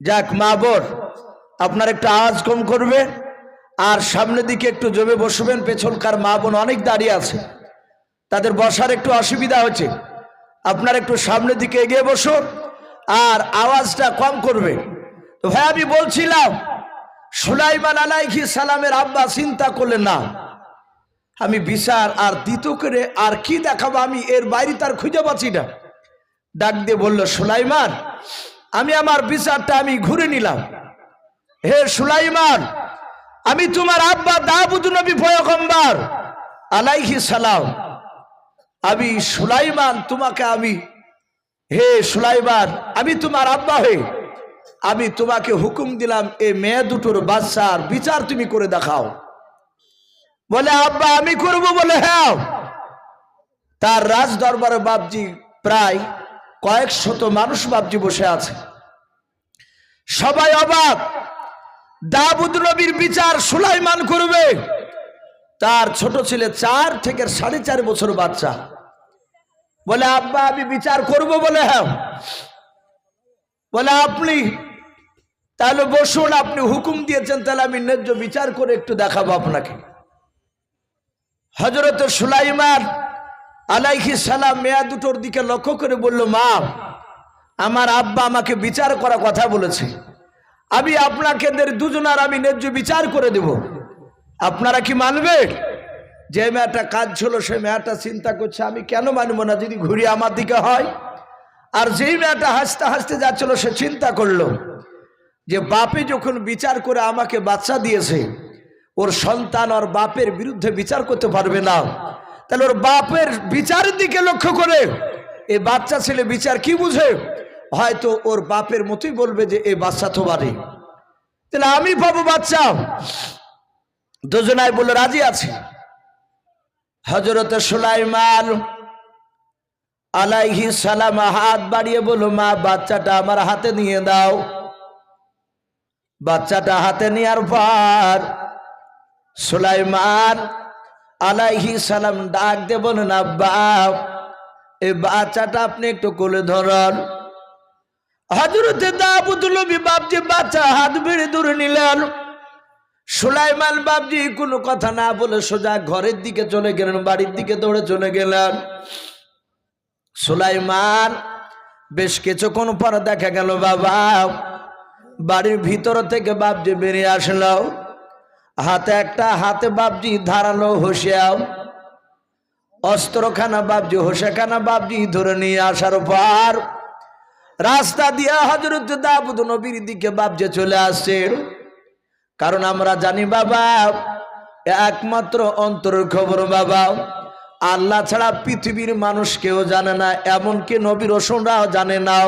যাক মা বোন, আপনার একটু আওয়াজ কম করবে আর সামনের দিকে একটু জমে বসবেন, পেছনকার মা বোন অনেক দাঁড়িয়ে আছে, তাদের বসার একটু অসুবিধা হচ্ছে, আপনার একটু সামনের দিকে এগিয়ে বসুন আর আওয়াজটা কম করবে। তো ভাই আমি বলছিলাম, সুলাইমান আলাইহিস সালামের আব্বা চিন্তা করলেন, না আমি বিচার আর দ্বিতীয় করে আর কি দেখাবো, আমি এর বাইরে তার খুঁজে পাচ্ছি না। ডাক দিয়ে বলল, সুলাইমান আমি আমার বিচারটা আমি ঘুরে নিলাম। হে সুলাইমান, আমি তোমার আব্বা দাউদ নবী পয়গম্বর আলাইহিস সালাম, আমি সুলাইমান তোমাকে আমি, হে সুলাইমান আমি তোমার আব্বা হয়ে আমি তোমাকে হুকুম দিলাম, এই মেয়ে দুটোর বাচ্চার বিচার তুমি করে দেখাও। বলে, আব্বা আমি করব। বলে, হ্যাঁ। তার রাজ দরবারে বাপজি প্রায় কয়েক শত মানুষ বাপজি বসে আছে, সবাই অবাক, দাউদ নবীর বিচার সুলাইমান করবে, তার ছোট ছেলে 4 থেকে 4.5 বছর বাচ্চা। বলে, আব্বা আমি বিচার করব। বলে, হ্যাঁ। বলে, আপনি তাহলে বসুন, আপনি হুকুম দিয়েছেন, তাহলে আমি ন্যায্য বিচার করে একটু দেখাবো আপনাকে। হযরত সুলাইমান আলাইহিস সালাম মেয়া দুটোর দিকে লক্ষ্য করে বলল, মা আমার আব্বা আমাকে বিচার করা কথা বলেছে, আমি আপনাকে দুজনার আমি ন্যায্য বিচার করে দেব, আপনারা কি মানবে? যে মেয়েটা কাজ ছিল সে মেয়েটা চিন্তা করছে, আমি কেন মানবো না যদি ঘুরে আমার দিকে হয়। আর যেই মেয়েটা হাসতে হাসতে যাচ্ছিল সে চিন্তা করলো যে বাপে যখন বিচার করে আমাকে বাচ্চা দিয়েছে, ওর সন্তান ওর বাপের বিরুদ্ধে বিচার করতে পারবে না, তাহলে ওর বাপের বিচারের দিকে লক্ষ্য করে এই বাচ্চা ছেলে বিচার কি বুঝে, হয়তো ওর বাপের মতোই বলবে যে এই বাচ্চা তো বাড়ি, তাহলে আমি পাবো বাচ্চা। দুজনাই বলে রাজি আছে। হযরত সুলাইমান আলাইহিস সালাম হাত বাড়িয়ে বলল, মা বাচ্চাটা আমার হাতে নিয়ে দাও। বাচ্চাটা হাতে নেওয়ার পর সুলাইমান আলাইহিস সালাম ডাক দিয়ে বলেন, আব্বা এই বাচ্চাটা আপনি একটু কোলে ধরুন। হযরত দাউদ নবী বাপজি বাচ্চা হাত বেড়ে ধরে নিলেন। সুলাইমান বাপজি কোনো কথা না বলে সোজা ঘরের দিকে চলে গেলেন, বাড়ির দিকে দৌড়ে চলে গেলেন। সুলাইমান বেশ কিছুক্ষণ পর দেখা গেল বাবা বাড়ির ভিতর থেকে বাপজি বেরিয়ে আসলো, হাতে বাপজি ধারালো হোসিয়াও অস্ত্রখানা বাপজি হোসেখানা বাপজি ধরে নিয়ে আসার পর রাস্তা দিয়ে হযরত দাউদ নবীর দিকে বাপজি চলে আসছে। কারণ আমরা জানি বাবা একমাত্র অন্তরের খবর বাবা আল্লাহ ছাড়া পৃথিবীর মানুষ কেউ জানে না, এমনকি নবী রাসূলরাও জানে না।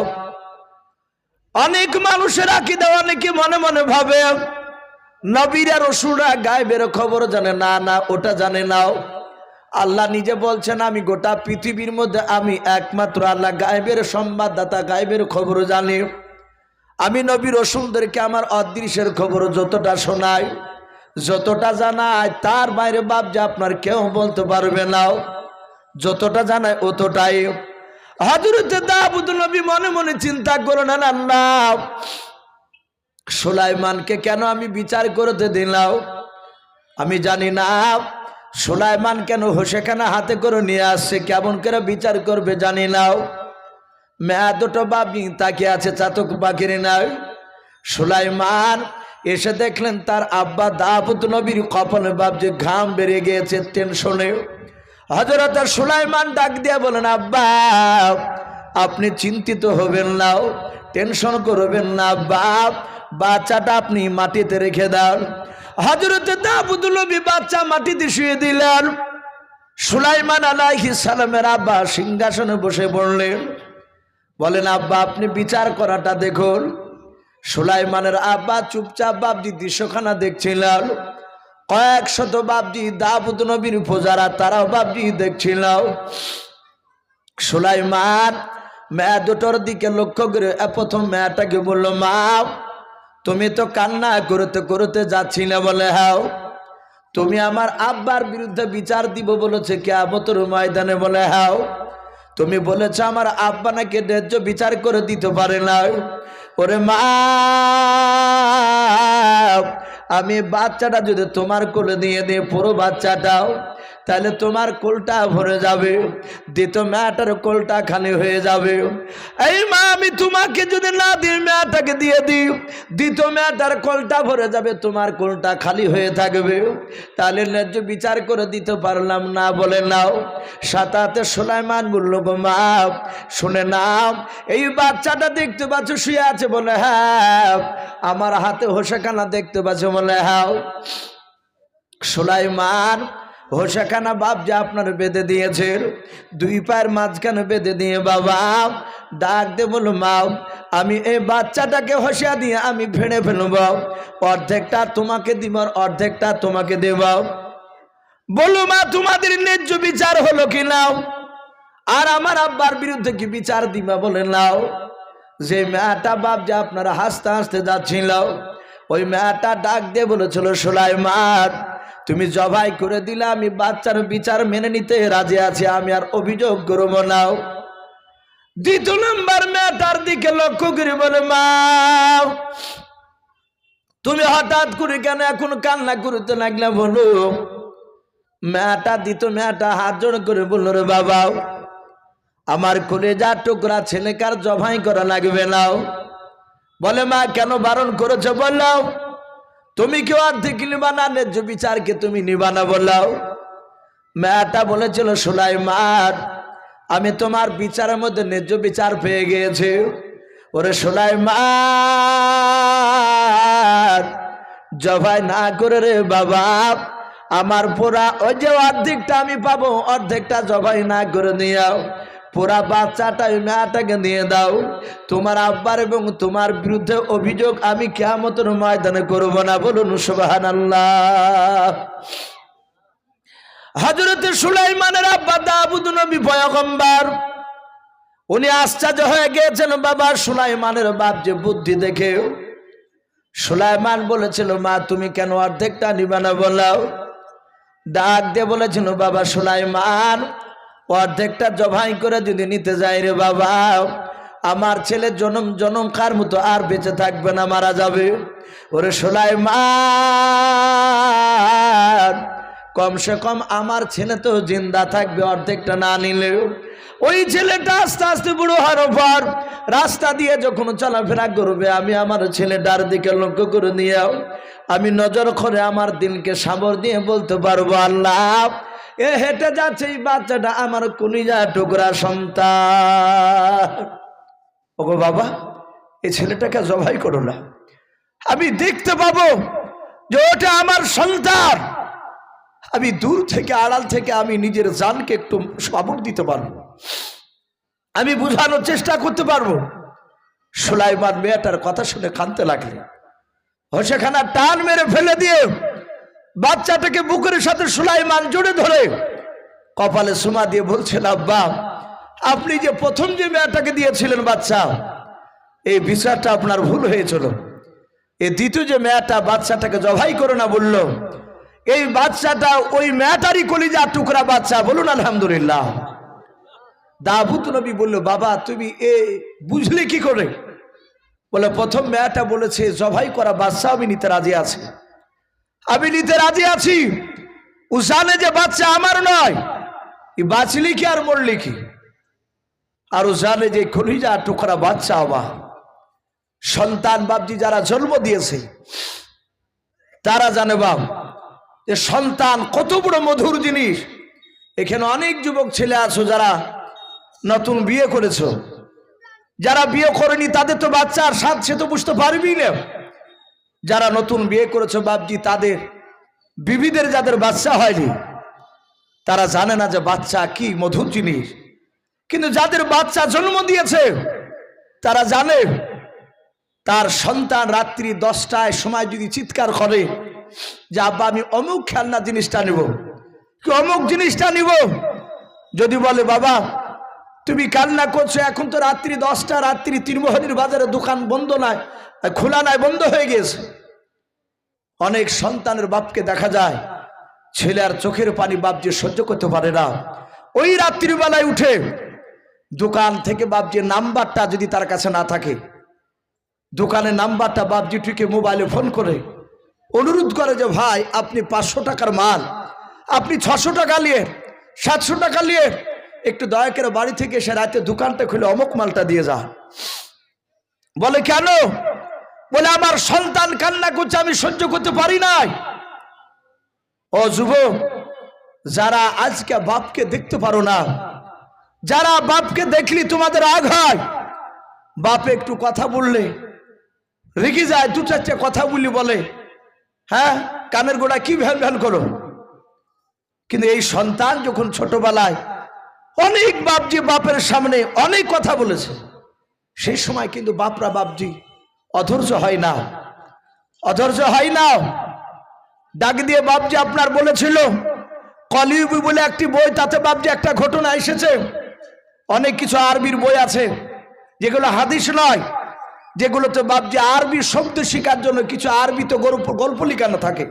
অনেক মানুষের আকীদা অনেকে মনে মনে ভাবে নবীরা রাসূলরা গায়েবের খবর জানে না, না ওটা জানে না। আল্লাহ নিজে বলছেন আমি গোটা পৃথিবীর মধ্যে আমি একমাত্র আল্লাহ, গায়েবের সংবাদদাতা, গায়েবের খবর জানি। আমি নবী রাসূলদেরকে আমার অদৃশ্যের খবর যতটা শোনাই, যতটা জানাই, তার বাইরে বাপ যে আপনার কেউ বলতে পারবে না। যতটা জানাই অতটাই। হযরত দাউদ নবী মনে মনে চিন্তা করলেন, আল্লাহ সুলাইমানকে কেন আমি বিচার করতে দিলাম? আমি জানি না সুলাইমান কেন হোসেখানা হাতে করে নিয়ে আসছে, কেমন করে বিচার করবে জানি না। মেয়া দুটো বাবি তাকিয়ে আছে চাতক পাখির নাই। সুলাইমান এসে দেখলেন তার আব্বা দাউদ নবীর কপালে বাপ যে ঘাম বেরিয়ে গিয়েছে টেনশনে। হযরত সুলাইমান ডাক দিয়ে বলেন, আব্বা আপনি চিন্তিত হবেন না, টেনশন করবেন না বাপ, বাচ্চাটা আপনি মাটিতে রেখে দেন। হযরত দাউদ নবী বাচ্চা মাটিতে শুয়ে দিলেন। সুলাইমান আলাইহিস সালামের আব্বা সিংহাসনে বসে পড়লেন। বলেন, আব্বা আপনি বিচার করাটা দেখুন। সুলাইমানের আব্বা চুপচাপ বাপজি দৃশ্যখানা দেখছিলেন। কয়েক শত বাপজি দাউদ নবীর প্রজারা তারাও বাপজি দেখছিল। সুলাইমান মেয়া দুটোর দিকে লক্ষ্য করে প্রথম মেয়াটাকে বলল, মা তুমি তো কান্না করতে করতে যাচ্ছিলে, বলে হ্যাঁ। তুমি আমার আব্বার বিরুদ্ধে বিচার দিব বলেছে কিয়ামতের ময়দানে, বলে হ্যাঁ। তুমি বলেছ আমার আব্বা নাকি ন্যায্য বিচার করে দিতে পারে না। ওরে মা আমি বাচ্চাটা যদি তোমার কোলে দিয়ে দিই, পুরো বাচ্চাটাও, তাহলে তোমার কোলটা ভরে যাবে, দ্বিতীয় মেয়েটার কোলটা খালি হয়ে যাবে। এই মা আমি তোমাকে যদি না দিই, মেয়েটাকে দিয়ে দিই, দ্বিতীয় মেয়েটার কোলটা ভরে যাবে, তোমার কোলটা খালি হয়ে থাকবে, তাহলে ন্যায্য বিচার করে দিতে পারলাম না, বলে নাও। সাথে সুলাইমান বলল, গো মা শুনে নাও, এই বাচ্চাটা দেখতে পাচ্ছ শুয়ে আছে, বলে হ্যাঁ। আমার হাতে হোসেখানা দেখতে পাচ্ছ, বলে হ্যাঁ। সুলাইমান হোসেখানা বাপ যে আপনার বেঁধে দিয়েছে, দুই পায়ের মাঝখানে বেঁধে দিয়ে বাবা ডাক দে, বলো মা আমি এই বাচ্চাটাকে হসিয়া দিয়ে আমি ভেড়ে ফেলব, অর্ধেকটা তোমাকে দিব আর অর্ধেকটা তোমাকে দেব। বলো মা তোমাদের ন্যায্য বিচার হলো কি নাও, আর আমার আব্বার বিরুদ্ধে কি বিচার দিবা, বলে নাও। যে মেয়েটা বাপ যে আপনারা হাসতে হাসতে যাচ্ছিল, ওই মেয়েটা ডাক দিয়ে বলেছিল, সুলাইমান তুমি জবাই করে দিলে আমি বাচ্চার বিচার মেনে নিতে রাজি আছি, আমি আর অভিযোগ করব না। দ্বিতীয় নম্বর মেয়েটার দিকে লক্ষ্য করে বলে, মা তুমি হঠাৎ করে কেন এখন কান্না করতে লাগলে, বলো। মেয়েটা দ্বিতীয় মেয়েটা হাত জোড় করে বলল, রে বাবা আমার কলেজার টুকরা ছেলেকার জবাই করা লাগবে না। বলে, মা কেন বারণ করেছো, বললাও। তুমি কেউ অর্ধেক নিবা না, ন্যায্য বিচারকে তুমি নিবা না, বললাও। মেয়েটা বলেছিল, সুলাইমান আমি তোমার বিচারের মধ্যে ন্যায্য বিচার পেয়ে গিয়েছি। ওরে সুলাইমান জবাই না করে রে বাবা, আমার পুরা ওই যে অর্ধেকটা আমি পাবো, অর্ধেকটা জবাই না করে নিও, পুরা বাচ্চাটা মেয়েটাকে নিয়ে দাও। তোমার আব্বার এবং তোমার বিরুদ্ধে অভিযোগ আমি কিয়ামতের ময়দানে করব না, বলুন সুবহানাল্লাহ। হযরত সুলাইমানের আব্বা দাউদ নবী পয়গম্বর, উনি আশ্চর্য হয়ে গিয়েছেন বাবা সুলাইমানের বাপ যে বুদ্ধি দেখে। সুলাইমান বলেছিল, মা তুমি কেন অর্ধেকটা নিবা না, বলাও। ডাক দিয়ে বলেছিল, বাবা সুলাইমান অর্ধেকটা জবাই করে যদি নিতে যাই রে বাবা, আমার ছেলে জনম জনমকার মতো আর বেঁচে থাকবে না, মারা যাবে। ওরে সুলাইমান কমসে কম আমার ছেলে তো জিন্দা থাকবে অর্ধেকটা না নিলেও। ওই ছেলেটা আস্তে আস্তে বুড়ো হওয়ার পর রাস্তা দিয়ে যখন চলাফেরা করবে, আমি আমার ছেলেটার দিকে লক্ষ্য করে নিয়েও আমি নজর করে আমার দিলকে সাবর দিয়ে বলতে পারবো, আল্লাহ এ হেঁটে যাচ্ছে এই বাচ্চাটা আমার কলিজা টুকরা সন্তান। ওগো বাবা এই ছেলেটাকে জবাই করো না, আমি দেখতে পাবো যে ওটা আমার সন্তান। আমি দূর থেকে আড়াল থেকে আমি নিজের জানকে একটু সাবর দিতে পারবো, আমি বুঝানোর চেষ্টা করতে পারবো। সুলাইমান মেয়েটার কথা শুনে কাঁদতে লাগলেন। হোসেখানা টান মেরে ফেলে দিয়ে বাচ্চাটাকে বুকের সাথে সুলাইমান জড়ে ধরে কপালে সুমা দিয়ে বলছেন, আব্বা আপনি যে প্রথম যে মেয়েটাকে দিয়েছিলেন বাচ্চা, এই বিচারটা আপনার ভুল হয়েছিল। এই দ্বিতীয় যে মেয়েটা বাচ্চাটাকে জবাই করে না বলল, এই বাচ্চাটা ওই মেয়েটারই কলিজা টুকরা বাচ্চা। বলুন আলহামদুলিল্লাহ। দাউদ নবী বলল, বাবা তুমি বুঝলে কি করে? বলে, প্রথম মেয়েটা বলেছে জবাই করা বাচ্চা আমি নিতে রাজি আছি, আমি নিতে রাজি আছি। ও জানে যে বাচ্চা আমার নয়, বাঁচলি কি আর মরলি কি, আর ও জানে যে কলিজা টুকরা বাচ্চা আমার। সন্তান বাপজি যারা জন্ম দিয়েছে তারা জানে বাপ যে সন্তান কত বড় মধুর জিনিস। এখানে অনেক যুবক ছেলে আছো যারা নতুন বিয়ে করেছো, যারা বিয়ে করেনি তাদের তো বাচ্চার স্বাদ সে তো বুঝতে পারবি না। যারা নতুন বিয়ে করেছো বাপজি, তাদের বিবিদের যাদের বাচ্চা হয়নি তারা জানে না যে বাচ্চা কি মধুর জিনিস। কিন্তু যাদের বাচ্চা জন্ম দিয়েছে তারা জানে তার সন্তান রাত্রি 10টায় সময় যদি চিৎকার করে যে আব্বা আমি অমুক খেলনা জিনিসটা নিব, কি অমুক জিনিসটা নিব, যদি বলে বাবা তুমি কান্না করছো, এখন তো রাত্রি 10টা, রাত্রি ত্রিমোহনীর বাজারে দোকান বন্ধ নাই, খোলা নাই, বন্ধ হয়ে গেছে। অনেক সন্তানের বাপকে দেখা যায় ছেলে আর চোখের পানি বাপ যে সহ্য করতে পারে না, ওই রাত্রিবেলায় উঠে দোকান থেকে বাপ যে নাম্বারটা যদি তার কাছে না থাকে, দোকানের নাম্বারটা বাপজিটিকে মোবাইলে ফোন করে অনুরোধ করে যে ভাই আপনি 500 টাকার মাল আপনি 600 টাকা নিয়ে 700 টাকা নিয়ে একটু দয়া করে বাড়ি থেকে এসে রাতে দোকানটা খুলে অমুক মালটা দিয়ে যা। বলে কেন? বলে আমার সন্তান কান্না করছে, আমি সহ্য করতে পারি নাই। ও যুবক, যারা আজকে বাপকে দেখতে পারো না, যারা বাপকে দেখলি তোমাদের রাগ হয়, বাপে একটু কথা বললে রেগে যায়, 2-4টে কথা বলি বলে হ্যাঁ কানের গোড়া কি ভ্যান ভ্যান করো। কিন্তু এই সন্তান যখন ছোটবেলায় অনেক বাপজি বাপের সামনে অনেক কথা বলেছে, সেই সময় কিন্তু বাপরা বাপজি অধৈর্য হয় না, অধৈর্য হয় না। ডাক দিয়ে বাপজি আপনার বলেছিল কলিউবি বলে একটি বই, তাতে বাপজি একটা ঘটনা এসেছে। অনেক কিছু আরবির বই আছে যেগুলো হাদিস নয়, যেগুলোতে বাপজি আরবি শব্দ শেখার জন্য কিছু আরবি তো গল্প লিখানো থাকে।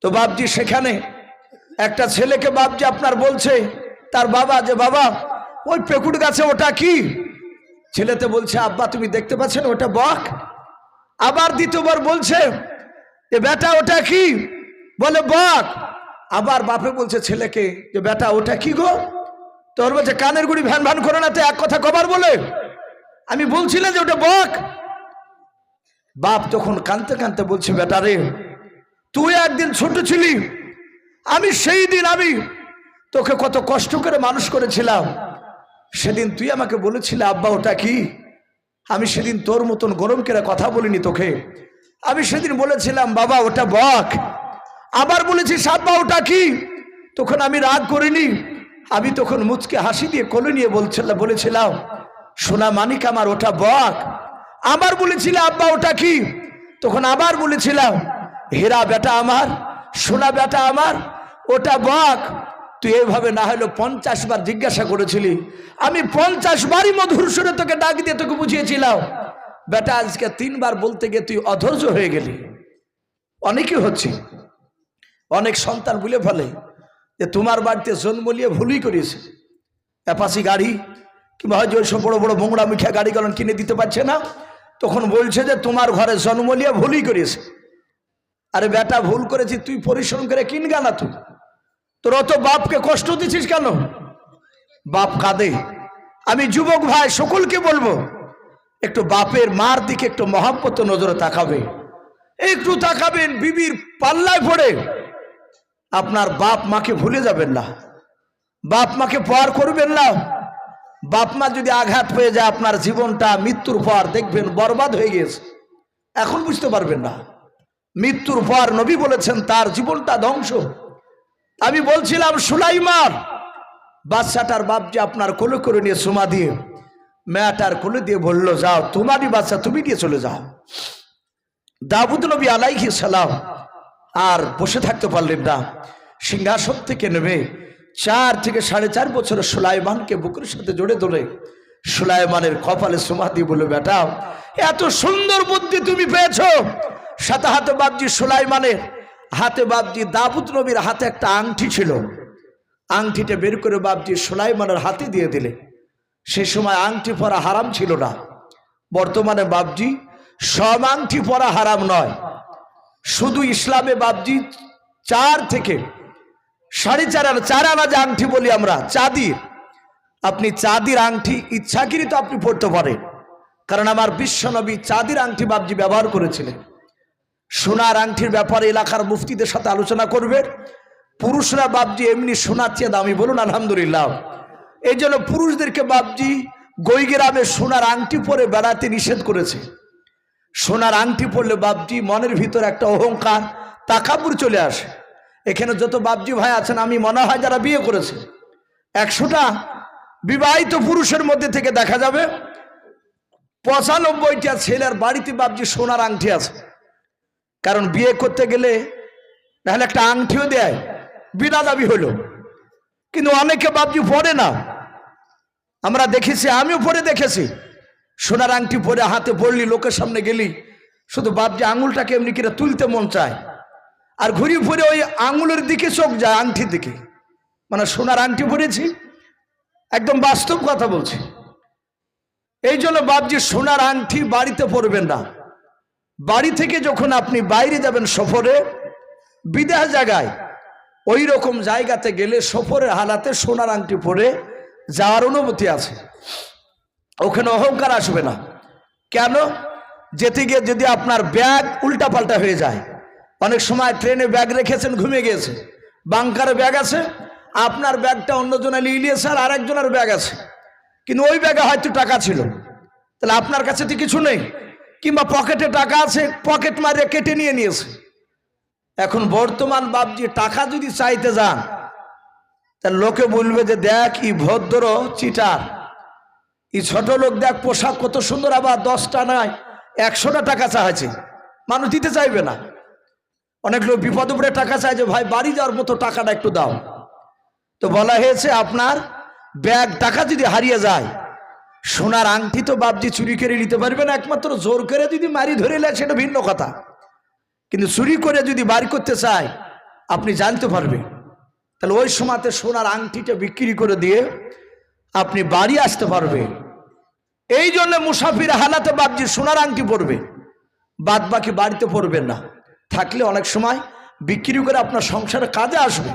তো বাপজি সেখানে একটা ছেলেকে বাপজি আপনার বলছে তার বাবা যে বাবা ওই পেকুট গাছে ওটা কি? ছেলেতে বলছে আব্বা তুমি দেখতে পাচ্ছেন ওটা বক। আবার দ্বিতীয়বার বলছে যে বেটা ওটা কি? বলে বক। আবার বাপে বলছে ছেলেকে যে বেটা ওটা কি গো? তোর বলছে কানের গুড়ি ভ্যান ভ্যান করে না, তো এক কথা কবার বলে আমি বলছিলাম যে ওটা বক। বাপ তখন কাঁদতে কাঁদতে বলছে বেটা রে তুই একদিন ছোট ছিলি, আমি সেই দিন আমি তোকে কত কষ্ট করে মানুষ করেছিলাম, সেদিন তুই আমাকে বলেছিলে আব্বা ওটা কি? আমি সেদিন তোর মতন গরম করে কথা বলিনি তোকে, আমি সেদিন বলেছিলাম বাবা ওটা বক। আবার বলেছিস আব্বা ওটা কি? তখন আমি রাগ করিনি, আমি তখন মুচকে হাসি দিয়ে কোলে নিয়ে বলেছিলাম সোনা মানিক আমার ওটা বক। আবার বলেছিলাম আব্বা ওটা কি? তখন আবার বলেছিলাম হীরা বেটা আমার, সোনা বেটা আমার, ওটা বক। তুই এইভাবে না হলো 50 বার জিজ্ঞাসা করেছিলি, আমি 50 বারই মধুর সুরে তোকে ডাক দিয়ে তোকে বুঝিয়েছিলাম। বেটা আজকে 3 বার বলতে গিয়ে তুই অধৈর্য হয়ে গেলি। অনেকে হচ্ছে অনেক সন্তান বলে ফেলে যে তোমার বাড়িতে জন্ম নিয়ে ভুলই করিয়েছে, অ্যাপাচি গাড়ি কিংবা হয়তো ওইসব বড় বড় মোংরা মুখিয়া গাড়িগুলো কিনে দিতে পারছে না, তখন বলছে যে তোমার ঘরে জন্ম নিয়ে ভুলই করিয়েছে। আরে বেটা ভুল করেছি, তুই পরিশ্রম করে কিন গানা, তুই তোর অত বাপকে কষ্ট দিছিস কেন? বাপ কাঁদে। আমি যুবক ভাই সকলকে বলবো একটু বাপের মার দিকে একটু মহব্বত নজরে তাকাবে, একটু তাকাবেন। বিবির পাল্লায় পড়ে আপনার বাপ মাকে ভুলে যাবেন না, বাপ মাকে পার করবেন না। বাপ মা যদি আঘাত পেয়ে যায় আপনার জীবনটা মৃত্যুর পর দেখবেন বরবাদ হয়ে গেছে, এখন বুঝতে পারবেন না। মৃত্যুর পর নবী বলেছেন তার জীবনটা ধ্বংস। আমি বলছিলাম সুলাইমান বাচ্চাটার বাপ যে আপনার কোলে করে নিয়ে সুমা দিয়ে মেয়েটার কোলে দিয়ে বলল যাও তোমারই বাচ্চা তুমি দিয়ে চলে যাও। দাউদ নবী আলাইহিস সালাম আর বসে থাকতে পারলেন না, সিংহাসন থেকে নেমে 4 থেকে 4.5 বছরের সুলাইমানকে বুকের সাথে জড়ে ধরে সুলাইমানের কপালে সুমা দিয়ে বলে, বেটা এত সুন্দর বুদ্ধি তুমি পেয়েছো। সাথে হাতে বাপজি সুলাইমানের হাতে, বাপজি দাউদ নবীর হাতে একটা আংটি ছিল, আংটিটা বের করে বাপজি সুলাইমানের হাতে দিয়ে দিলে। সে সময় আংটি পরা হারাম ছিল না। বর্তমানে বাপজি সব আংটি পরা হারাম নয়, শুধু ইসলামে বাপজি 4 থেকে 4.5 আনা, 4 আনা যে আংটি বলি আমরা চাঁদির, আপনি চাঁদির আংটি ইচ্ছাকৃত আপনি পড়তে পারেন, কারণ আমার বিশ্বনবী চাঁদির আংটি বাপজি ব্যবহার করেছিলেন। সোনার আংটির ব্যাপারে এলাকার মুফতিদের সাথে আলোচনা করবেন। পুরুষরা বাপজি এমনি সোনার চেয়ে দামি, বলুন আলহামদুলিল্লাহ। এই জন্য পুরুষদেরকে বাপজি গৈগ্রামে সোনার আংটি পরে বেড়াতে নিষেধ করেছে। সোনার আংটি পরলে বাপজি মনের ভিতর একটা অহংকার, তাকাব্বুর চলে আসে। এখানে যত বাপজি ভাই আছেন, আমি মনে হয় যারা বিয়ে করেছে 100টা বিবাহিত পুরুষের মধ্যে থেকে দেখা যাবে 95টা ছেলের বাড়িতে বাপজি সোনার আংটি আছে। কারণ বিয়ে করতে গেলে তাহলে একটা আংটিও দেয়, বিনা দাবি হলো। কিন্তু অনেকে বাপজি পরে না, আমরা দেখেছি, আমিও পরে দেখেছি। সোনার আংটি পরে হাতে পড়লি, লোকের সামনে গেলি, শুধু বাপজি আঙুলটাকে এমনি করে তুলতে মন চায়, আর ঘুরি ফিরে ওই আঙুলের দিকে চোখ যায়, আংটির দিকে। মানে সোনার আংটি পরেছি, একদম বাস্তব কথা বলছি। এই জন্য বাপজি সোনার আংটি বাড়িতে পরবেন না। বাড়ি থেকে যখন আপনি বাইরে যাবেন সফরে, বিদেশ জায়গায়, ওই রকম জায়গাতে গেলে সফরের হালাতে সোনার আংটি পরে যাওয়ার অনুমতি আছে। ওখানে অহংকার আসবে না। কেন? যেতে গিয়ে যদি আপনার ব্যাগ উল্টাপাল্টা হয়ে যায়, অনেক সময় ট্রেনে ব্যাগ রেখেছেন, ঘুমিয়ে গিয়েছে, বাংকারে ব্যাগ আছে, আপনার ব্যাগটা অন্যজনে নিয়ে নিয়েছে, আর আরেকজনের ব্যাগ আছে, কিন্তু ওই ব্যাগে হয়তো টাকা ছিল, তাহলে আপনার কাছে তো কিছু নেই, কিংবা পকেটে টাকা আছে, পকেট মারিয়ে কেটে নিয়ে নিয়েছে। এখন বর্তমান বাপজি টাকা যদি চাইতে যান, তাহলে লোকে বলবে যে দেখ ই ভদ্র চিটার, ই ছোট লোক, দেখ পোশাক কত সুন্দর, আবার 10টা নয় 100টা টাকা চাইছে, মানুষ দিতে চাইবে না। অনেক লোক বিপদে পড়ে টাকা চায় যে ভাই বাড়ি যাওয়ার মতো টাকাটা একটু দাও। তো বলা হয়েছে আপনার ব্যাগ টাকা যদি হারিয়ে যায়, সোনার আংটি তো বাপজি চুরি করে নিতে পারবে না, একমাত্র জোর করে যদি মারি ধরে নেয় সেটা ভিন্ন কথা, কিন্তু চুরি করে যদি বাড়ি করতে চায় আপনি জানতে পারবেন। তাহলে ওই সময়তে সোনার আংটিটা বিক্রি করে দিয়ে আপনি বাড়ি আসতে পারবে। এই জন্য মুসাফির হালাতে বাপজি সোনার আংটি পরবে, বাদ বাকি বাড়িতে পরবেন না। থাকলে অনেক সময় বিক্রি করে আপনার সংসারে কাজে আসবে।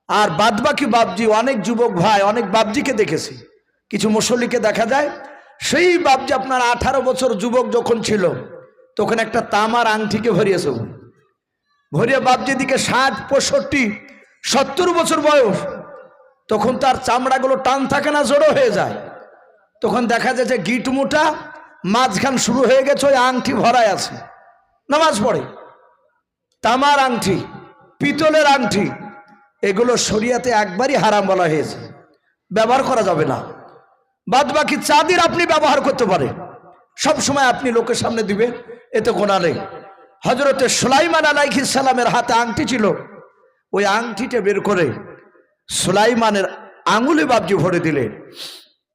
আর বাদ বাকি বাপজি, অনেক যুবক ভাই, অনেক বাপজিকে দেখেছি, কিছু মুসল্লিকে দেখা যায়, সেই বাপজি আপনার 18 বছর যুবক যখন ছিল তখন একটা তামার আংটিকে ভরিয়েছে, ভরিয়ে বাপজি দিকে 60, 65, 70 বছর বয়স, তখন তার চামড়াগুলো টান থাকে না, জড়ো হয়ে যায়। তখন দেখা যায় যে গিট মোটা, মাঝখান শুরু হয়ে গেছে, ওই আংটি ভরায় আছে, নামাজ পড়ে। তামার আংটি, পিতলের আংটি, এগুলো শরিয়াতে একবারই হারাম বলা হয়েছে, ব্যবহার করা যাবে না। বাদ বাকি চাঁদির আপনি ব্যবহার করতে পারেন, সব সময় আপনি লোকের সামনে দিবেন, এতে গোনা নেই। হযরতে সুলাইমান আলাইহিস সালামের হাতে আংটি ছিল, ওই আংটিটা বের করে সুলাইমানের আঙুলে বাপজি ভরে দিলেন।